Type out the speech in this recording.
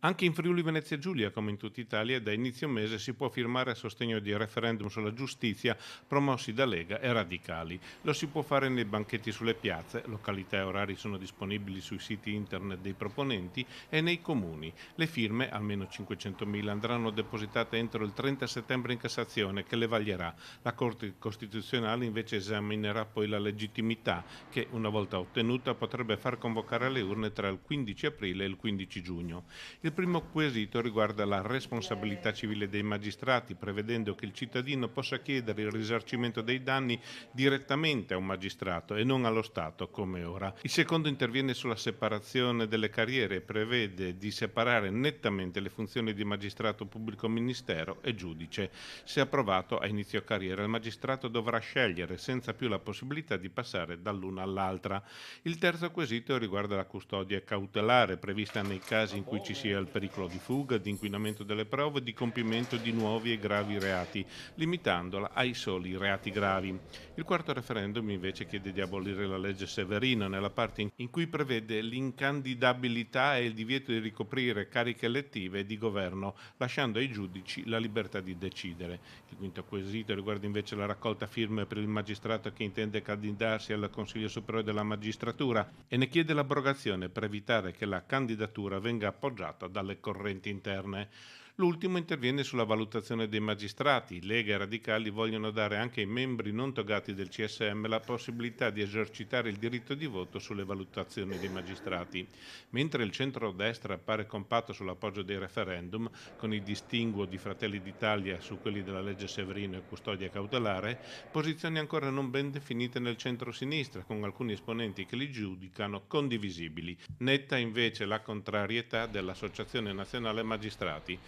Anche in Friuli Venezia Giulia, come in tutta Italia, da inizio mese si può firmare a sostegno di referendum sulla giustizia promossi da Lega e Radicali. Lo si può fare nei banchetti sulle piazze, località e orari sono disponibili sui siti internet dei proponenti e nei comuni. Le firme, almeno 500.000, andranno depositate entro il 30 settembre in Cassazione, che le vaglierà. La Corte Costituzionale invece esaminerà poi la legittimità, che una volta ottenuta potrebbe far convocare alle urne tra il 15 aprile e il 15 giugno. Il primo quesito riguarda la responsabilità civile dei magistrati, prevedendo che il cittadino possa chiedere il risarcimento dei danni direttamente a un magistrato e non allo Stato, come ora. Il secondo interviene sulla separazione delle carriere e prevede di separare nettamente le funzioni di magistrato, pubblico ministero e giudice. Se approvato a inizio carriera, il magistrato dovrà scegliere senza più la possibilità di passare dall'una all'altra. Il terzo quesito riguarda la custodia cautelare, prevista nei casi in cui ci sia il pericolo di fuga, di inquinamento delle prove e di compimento di nuovi e gravi reati, limitandola ai soli reati gravi. Il quarto referendum invece chiede di abolire la legge Severino nella parte in cui prevede l'incandidabilità e il divieto di ricoprire cariche elettive e di governo, lasciando ai giudici la libertà di decidere. Il quinto quesito riguarda invece la raccolta firme per il magistrato che intende candidarsi al Consiglio Superiore della Magistratura e ne chiede l'abrogazione per evitare che la candidatura venga appoggiata dalle correnti interne. L'ultimo interviene sulla valutazione dei magistrati. Lega e Radicali vogliono dare anche ai membri non togati del CSM la possibilità di esercitare il diritto di voto sulle valutazioni dei magistrati. Mentre il centro-destra appare compatto sull'appoggio dei referendum, con il distinguo di Fratelli d'Italia su quelli della legge Severino e custodia cautelare, posizioni ancora non ben definite nel centro-sinistra, con alcuni esponenti che li giudicano condivisibili. Netta invece la contrarietà dell'Associazione Nazionale Magistrati.